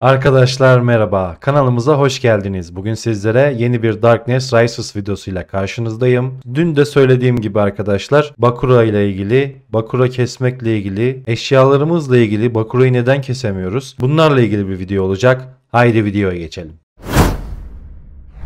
Arkadaşlar merhaba, kanalımıza hoş geldiniz. Bugün sizlere yeni bir Darkness Rises videosuyla karşınızdayım. Dün de söylediğim gibi arkadaşlar, Bakura ile ilgili, Bakura kesmekle ilgili, eşyalarımızla ilgili Bakura'yı neden kesemiyoruz? Bunlarla ilgili bir video olacak. Haydi videoya geçelim.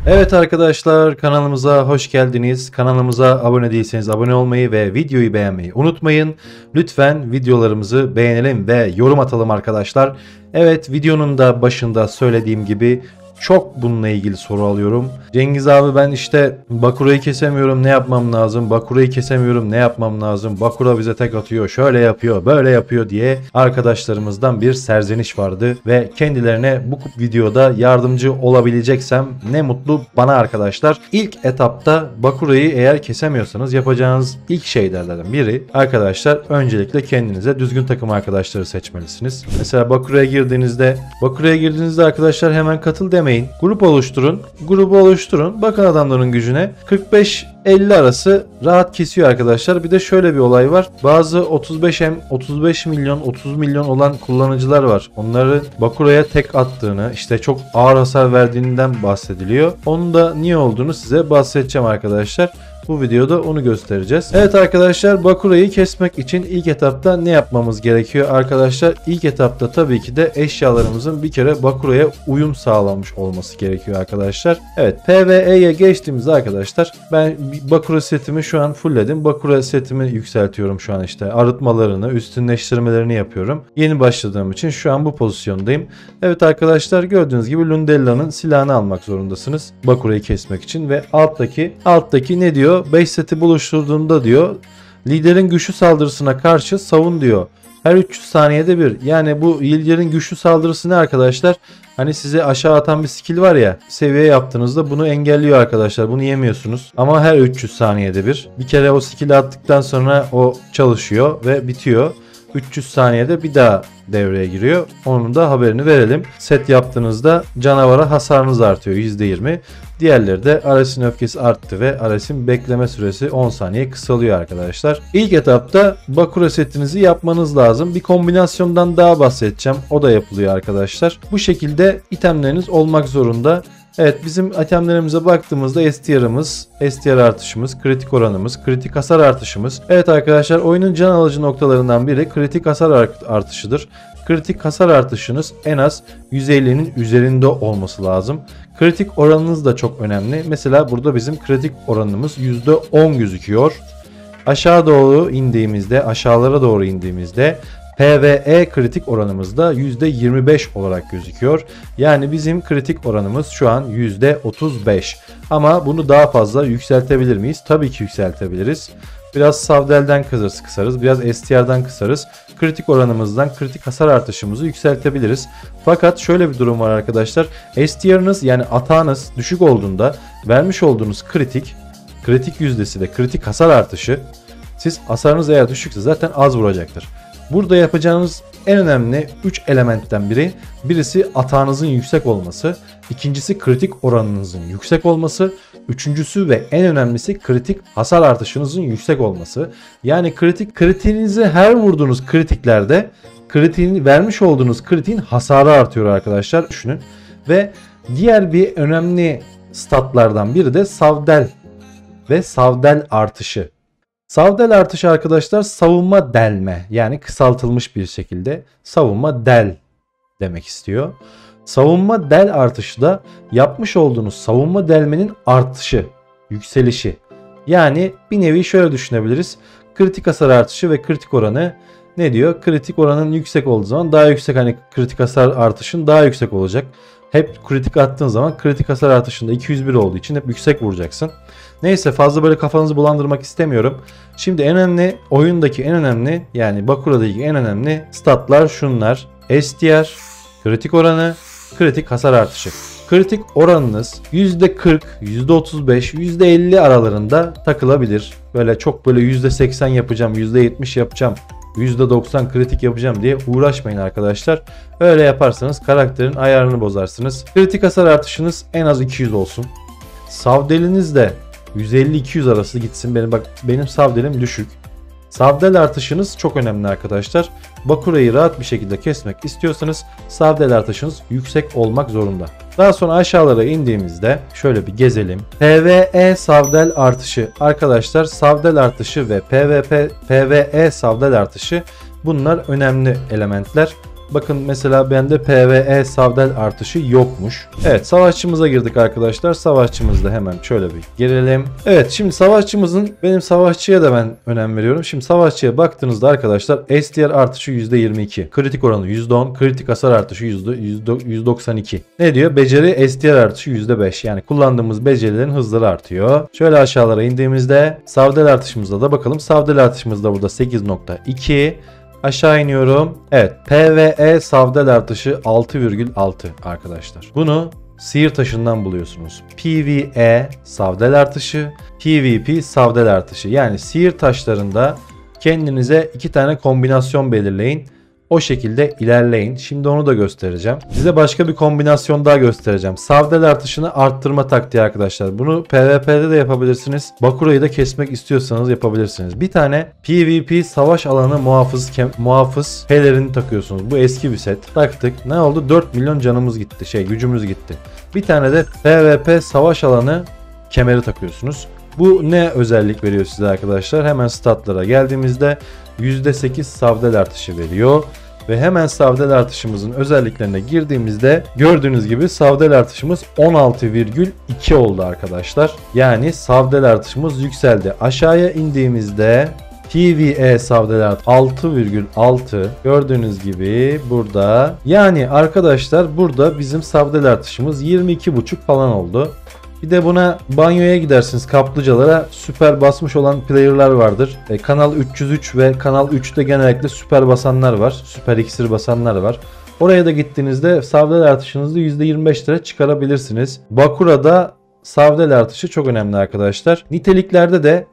Evet arkadaşlar, kanalımıza hoş geldiniz. Kanalımıza abone değilseniz abone olmayı ve videoyu beğenmeyi unutmayın. Lütfen videolarımızı beğenelim ve yorum atalım arkadaşlar. Evet, videonun da başında söylediğim gibi çok bununla ilgili soru alıyorum. Cengiz abi ben işte Bakura'yı kesemiyorum, ne yapmam lazım? Bakura'yı kesemiyorum, ne yapmam lazım? Bakura bize tek atıyor, şöyle yapıyor, böyle yapıyor diye arkadaşlarımızdan bir serzeniş vardı. Ve kendilerine bu videoda yardımcı olabileceksem ne mutlu bana arkadaşlar. İlk etapta Bakura'yı eğer kesemiyorsanız yapacağınız ilk şeylerden biri arkadaşlar, öncelikle kendinize düzgün takım arkadaşları seçmelisiniz. Mesela Bakura'ya girdiğinizde arkadaşlar hemen katıl demeyin. Grup oluşturun. Grubu oluşturun. Bakın adamların gücüne. 45-50 arası rahat kesiyor arkadaşlar. Bir de şöyle bir olay var. Bazı 35 milyon 30 milyon olan kullanıcılar var. Onları Bakura'ya tek attığını, işte çok ağır hasar verdiğinden bahsediliyor. Onun da niye olduğunu size bahsedeceğim arkadaşlar. Bu videoda onu göstereceğiz. Evet arkadaşlar, Bakura'yı kesmek için ilk etapta ne yapmamız gerekiyor arkadaşlar? İlk etapta tabii ki de eşyalarımızın bir kere Bakura'ya uyum sağlamış olması gerekiyor arkadaşlar. Evet, PvE'ye geçtiğimizde arkadaşlar ben Bakura setimi şu an fullledim. Bakura setimi yükseltiyorum şu an, işte arıtmalarını, üstünleştirmelerini yapıyorum. Yeni başladığım için şu an bu pozisyondayım. Evet arkadaşlar, gördüğünüz gibi Lundella'nın silahını almak zorundasınız Bakura'yı kesmek için ve alttaki ne diyor? 5 seti buluşturduğunda diyor, liderin güçlü saldırısına karşı savun diyor. Her 300 saniyede bir. Yani bu liderin güçlü saldırısı ne arkadaşlar? Hani size aşağı atan bir skill var ya, seviye yaptığınızda bunu engelliyor arkadaşlar. Bunu yemiyorsunuz. Ama her 300 saniyede bir. Bir kere o skill'i attıktan sonra o çalışıyor ve bitiyor. 300 saniyede bir daha devreye giriyor. Onun da haberini verelim. Set yaptığınızda canavara hasarınız artıyor %20. Diğerleri de Ares'in öfkesi arttı ve Ares'in bekleme süresi 10 saniye kısalıyor arkadaşlar. İlk etapta Bakura setinizi yapmanız lazım. Bir kombinasyondan daha bahsedeceğim. O da yapılıyor arkadaşlar. Bu şekilde itemleriniz olmak zorunda. Evet, bizim itemlerimize baktığımızda STR artışımız, kritik oranımız, kritik hasar artışımız. Evet arkadaşlar, oyunun can alıcı noktalarından biri kritik hasar artışıdır. Kritik hasar artışınız en az 150'nin üzerinde olması lazım. Kritik oranınız da çok önemli. Mesela burada bizim kritik oranımız %10 gözüküyor. Aşağılara doğru indiğimizde PvE kritik oranımız da %25 olarak gözüküyor. Yani bizim kritik oranımız şu an %35. Ama bunu daha fazla yükseltebilir miyiz? Tabii ki yükseltebiliriz. Biraz Savdel'den kısarız, biraz STR'dan kısarız. Kritik oranımızdan kritik hasar artışımızı yükseltebiliriz. Fakat şöyle bir durum var arkadaşlar. STR'ınız yani atağınız düşük olduğunda vermiş olduğunuz kritik yüzdesi de kritik hasar artışı, siz hasarınız eğer düşükse zaten az vuracaktır. Burada yapacağınız en önemli 3 elementten birisi atağınızın yüksek olması, ikincisi kritik oranınızın yüksek olması, üçüncüsü ve en önemlisi kritik hasar artışınızın yüksek olması. Yani kritiğinizi her vurduğunuz kritiklerde vermiş olduğunuz kritiğin hasarı artıyor arkadaşlar, düşünün. Ve diğer bir önemli statlardan biri de Savdel ve Savdel artışı. Savdel artışı arkadaşlar savunma delme, yani kısaltılmış bir şekilde savunma del demek istiyor. Savunma del artışı da yapmış olduğunuz savunma delmenin artışı, yükselişi. Yani bir nevi şöyle düşünebiliriz. Kritik hasar artışı ve kritik oranı ne diyor? Kritik oranın yüksek olduğu zaman daha yüksek, hani kritik hasar artışın daha yüksek olacak. Hep kritik attığın zaman kritik hasar artışında 201 olduğu için hep yüksek vuracaksın. Neyse, fazla böyle kafanızı bulandırmak istemiyorum. Şimdi oyundaki en önemli, yani Bakura'daki en önemli statlar şunlar: STR, kritik oranı, kritik hasar artışı. Kritik oranınız %40, %35, %50 aralarında takılabilir. Böyle çok böyle %80 yapacağım, %70 yapacağım, %90 kritik yapacağım diye uğraşmayın arkadaşlar. Öyle yaparsanız karakterin ayarını bozarsınız. Kritik hasar artışınız en az 200 olsun. Savdeliniz de 150-200 arası gitsin. Benim savdelim düşük. Savdel artışınız çok önemli arkadaşlar. Bakurayı rahat bir şekilde kesmek istiyorsanız savdel artışınız yüksek olmak zorunda. Daha sonra aşağılara indiğimizde şöyle bir gezelim. PvE savdel artışı arkadaşlar, savdel artışı ve PvE savdel artışı, bunlar önemli elementler. Bakın mesela bende PvE savdel artışı yokmuş. Evet, savaşçımıza girdik arkadaşlar. Savaşçımızda hemen şöyle bir girelim. Evet, şimdi benim savaşçıya da ben önem veriyorum. Şimdi savaşçıya baktığınızda arkadaşlar STR artışı %22. Kritik oranı %10. Kritik hasar artışı %92. Ne diyor? Beceri STR artışı %5. Yani kullandığımız becerilerin hızları artıyor. Şöyle aşağılara indiğimizde savdel artışımıza da bakalım. Savdel artışımızda burada 8.2. Aşağı iniyorum. Evet, PvE savdel artışı 6,6 arkadaşlar. Bunu sihir taşından buluyorsunuz. PvE savdel artışı, PvP savdel artışı. Yani sihir taşlarında kendinize 2 tane kombinasyon belirleyin. O şekilde ilerleyin. Şimdi onu da göstereceğim. Size başka bir kombinasyon daha göstereceğim. Savdel artışını arttırma taktiği arkadaşlar. Bunu PvP'de de yapabilirsiniz. Bakura'yı da kesmek istiyorsanız yapabilirsiniz. Bir tane PvP savaş alanı muhafız pelerini takıyorsunuz. Bu eski bir set. Taktık. Ne oldu? 4 milyon canımız gitti. Gücümüz gitti. Bir tane de PvP savaş alanı kemeri takıyorsunuz. Bu ne özellik veriyor size arkadaşlar? Hemen statlara geldiğimizde %8 savdel artışı veriyor. Ve hemen savdel artışımızın özelliklerine girdiğimizde gördüğünüz gibi savdel artışımız 16,2 oldu arkadaşlar. Yani savdel artışımız yükseldi. Aşağıya indiğimizde PvE savdel artışı 6,6 gördüğünüz gibi burada. Yani arkadaşlar burada bizim savdel artışımız 22,5 falan oldu. Bir de buna banyoya gidersiniz, kaplıcalara süper basmış olan player'lar vardır. Kanal 303 ve Kanal 3'te genellikle süper basanlar var. Süper iksir basanlar var. Oraya da gittiğinizde savdel artışınızı %25'lere çıkarabilirsiniz. Bakura'da savdel artışı çok önemli arkadaşlar. Niteliklerde de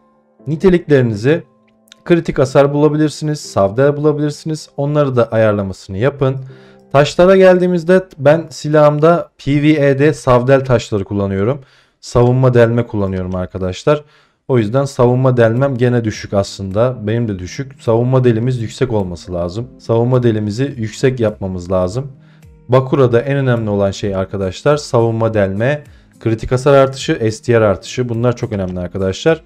niteliklerinizi kritik hasar bulabilirsiniz, savdel bulabilirsiniz. Onları da ayarlamasını yapın. Taşlara geldiğimizde ben silahımda PvE'de savdel taşları kullanıyorum. Savunma delme kullanıyorum arkadaşlar. O yüzden savunma delmem gene düşük aslında. Benim de düşük. Savunma delimiz yüksek olması lazım. Savunma delimizi yüksek yapmamız lazım. Bakura'da en önemli olan şey arkadaşlar savunma delme, kritik hasar artışı, STR artışı. Bunlar çok önemli arkadaşlar.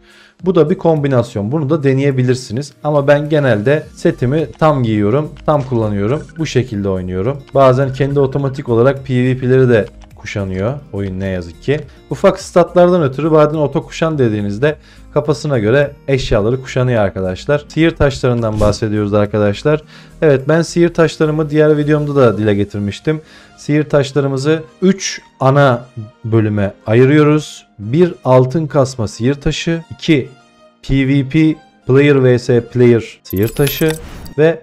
Bu da bir kombinasyon. Bunu da deneyebilirsiniz. Ama ben genelde setimi tam giyiyorum, tam kullanıyorum. Bu şekilde oynuyorum. Bazen kendi otomatik olarak PvP'leri de kuşanıyor oyun ne yazık ki. Ufak statlardan ötürü bazen oto kuşan dediğinizde kafasına göre eşyaları kuşanıyor arkadaşlar. Sihir taşlarından bahsediyoruz arkadaşlar. Evet, ben sihir taşlarımı diğer videomda da dile getirmiştim. Sihir taşlarımızı 3 ana bölüme ayırıyoruz. 1 altın kasma sihir taşı, 2 PvP player vs player sihir taşı ve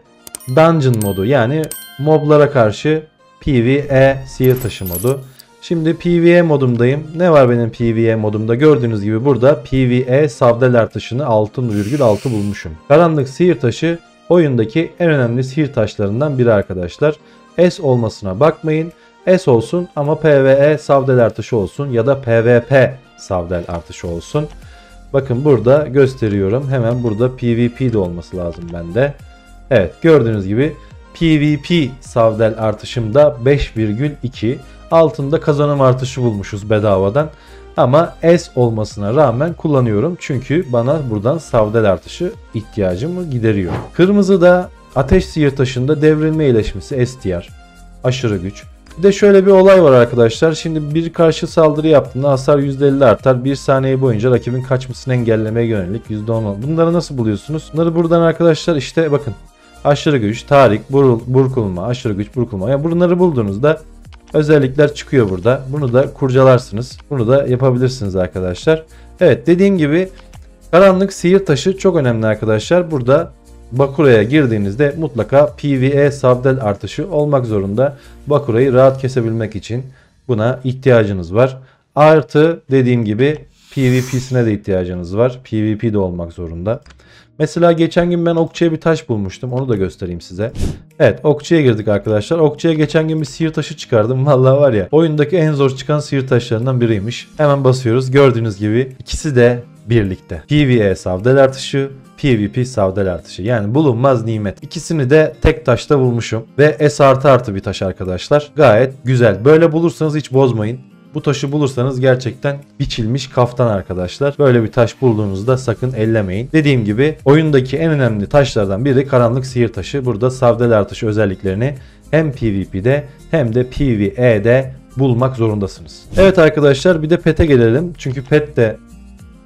dungeon modu, yani moblara karşı PvE sihir taşı modu. Şimdi PvE modumdayım. Ne var benim PvE modumda? Gördüğünüz gibi burada PvE savdel artışını 6,6 bulmuşum. Karanlık sihir taşı oyundaki en önemli sihir taşlarından biri arkadaşlar. S olmasına bakmayın. S olsun ama PvE savdel artışı olsun ya da PvP savdel artışı olsun. Bakın burada gösteriyorum. Hemen burada PvP de olması lazım bende. Evet, gördüğünüz gibi PvP savdel artışımda 5,2. Altında kazanım artışı bulmuşuz bedavadan. Ama S olmasına rağmen kullanıyorum. Çünkü bana buradan savdel artışı ihtiyacımı gideriyor. Kırmızıda ateş sihir taşında devrilme iyileşmesi STR. Aşırı güç. Bir de şöyle bir olay var arkadaşlar. Şimdi bir karşı saldırı yaptığında hasar %50 artar. 1 saniye boyunca rakibin kaçmasını engellemeye yönelik %10. Bunları nasıl buluyorsunuz? Bunları buradan arkadaşlar işte bakın. Aşırı güç, tarik, burkulma, aşırı güç, burkulma. Yani bunları bulduğunuzda özellikler çıkıyor burada. Bunu da kurcalarsınız. Bunu da yapabilirsiniz arkadaşlar. Evet, dediğim gibi karanlık sihir taşı çok önemli arkadaşlar. Burada Bakura'ya girdiğinizde mutlaka PvE savdel artışı olmak zorunda. Bakura'yı rahat kesebilmek için buna ihtiyacınız var. Artı dediğim gibi PvP'sine de ihtiyacınız var. PvP de olmak zorunda. Mesela geçen gün ben okçuya bir taş bulmuştum. Onu da göstereyim size. Evet, okçuya girdik arkadaşlar. Okçuya geçen gün bir sihir taşı çıkardım. Vallahi var ya, oyundaki en zor çıkan sihir taşlarından biriymiş. Hemen basıyoruz. Gördüğünüz gibi ikisi de birlikte. PvE savdel artışı, PvP savdel artışı. Yani bulunmaz nimet. İkisini de tek taşta bulmuşum. Ve S artı bir taş arkadaşlar. Gayet güzel. Böyle bulursanız hiç bozmayın. Bu taşı bulursanız gerçekten biçilmiş kaftan arkadaşlar. Böyle bir taş bulduğunuzda sakın ellemeyin. Dediğim gibi oyundaki en önemli taşlardan biri karanlık sihir taşı. Burada savdel artışı özelliklerini hem PvP'de hem de PvE'de bulmak zorundasınız. Evet arkadaşlar, bir de pet'e gelelim. Çünkü pet de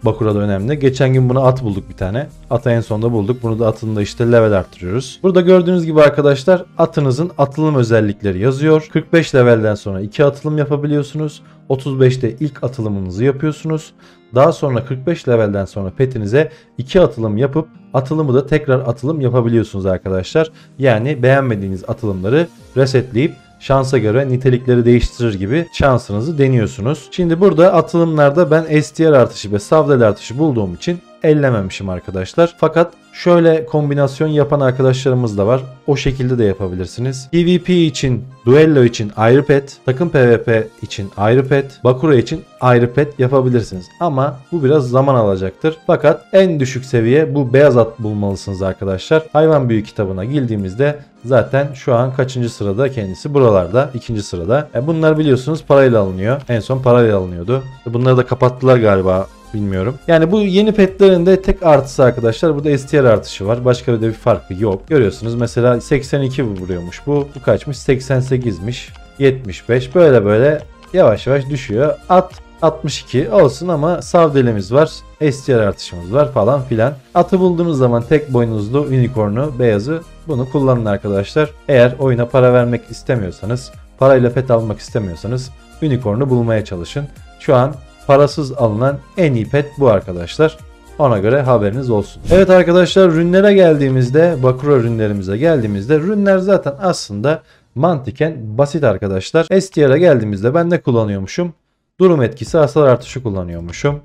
Bakura'da önemli. Geçen gün buna at bulduk bir tane. Atı en sonda bulduk. Bunu da atını da işte level arttırıyoruz. Burada gördüğünüz gibi arkadaşlar atınızın atılım özellikleri yazıyor. 45 levelden sonra 2 atılım yapabiliyorsunuz. 35'te ilk atılımınızı yapıyorsunuz. Daha sonra 45 levelden sonra petinize 2 atılım yapıp atılımı da tekrar atılım yapabiliyorsunuz arkadaşlar. Yani beğenmediğiniz atılımları resetleyip şansa göre nitelikleri değiştirir gibi şansınızı deniyorsunuz. Şimdi burada atılımlarda ben STR artışı ve savdel artışı bulduğum için ellememişim arkadaşlar. Fakat şöyle kombinasyon yapan arkadaşlarımız da var. O şekilde de yapabilirsiniz. PvP için, duello için ayrı pet, takım PvP için ayrı pet, Bakura için ayrı pet yapabilirsiniz. Ama bu biraz zaman alacaktır. Fakat en düşük seviye bu beyaz at bulmalısınız arkadaşlar. Hayvan büyü kitabına girdiğimizde zaten şu an kaçıncı sırada kendisi? Buralarda, ikinci sırada. Bunlar biliyorsunuz parayla alınıyor. En son parayla alınıyordu. Bunları da kapattılar galiba. Bilmiyorum. Yani bu yeni petlerin de tek artısı arkadaşlar. Burada STR artışı var. Başka bir farkı yok. Görüyorsunuz mesela 82 vuruyormuş bu. Bu kaçmış? 88'miş. 75. Böyle yavaş yavaş düşüyor. At 62 olsun ama savdelimiz var. STR artışımız var falan filan. Atı bulduğunuz zaman tek boynuzlu unicorn'u, beyazı, bunu kullanın arkadaşlar. Eğer oyuna para vermek istemiyorsanız, parayla pet almak istemiyorsanız unicorn'u bulmaya çalışın. Şu an parasız alınan en iyi pet bu arkadaşlar. Ona göre haberiniz olsun. Evet arkadaşlar, rünlere geldiğimizde, Bakura rünlerimize geldiğimizde rünler zaten aslında mantıken basit arkadaşlar. STR'e geldiğimizde ben ne kullanıyormuşum? Durum etkisi, hasar artışı kullanıyormuşum.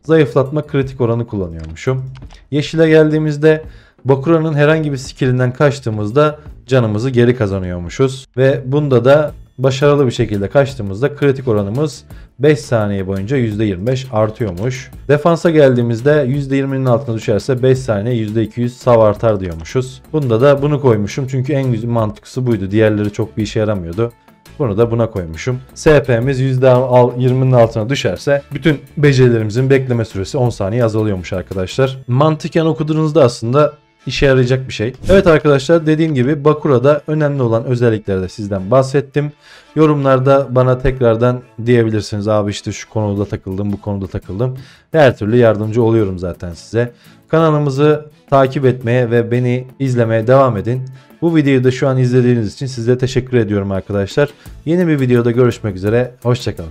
Zayıflatma, kritik oranı kullanıyormuşum. Yeşile geldiğimizde Bakura'nın herhangi bir skillinden kaçtığımızda canımızı geri kazanıyormuşuz. Ve bunda da başarılı bir şekilde kaçtığımızda kritik oranımız 5 saniye boyunca %25 artıyormuş. Defansa geldiğimizde %20'nin altına düşerse 5 saniye %200 sav artar diyormuşuz. Bunda da bunu koymuşum çünkü en güzel mantıklısı buydu. Diğerleri çok bir işe yaramıyordu. Bunu da buna koymuşum. SP'miz %20'nin altına düşerse bütün becerilerimizin bekleme süresi 10 saniye azalıyormuş arkadaşlar. Mantıken okuduğunuzda aslında İşe yarayacak bir şey. Evet arkadaşlar, dediğim gibi Bakura'da önemli olan özellikleri de sizden bahsettim. Yorumlarda bana tekrardan diyebilirsiniz. Abi işte şu konuda takıldım, bu konuda takıldım. Her türlü yardımcı oluyorum zaten size. Kanalımızı takip etmeye ve beni izlemeye devam edin. Bu videoyu da şu an izlediğiniz için size teşekkür ediyorum arkadaşlar. Yeni bir videoda görüşmek üzere. Hoşçakalın.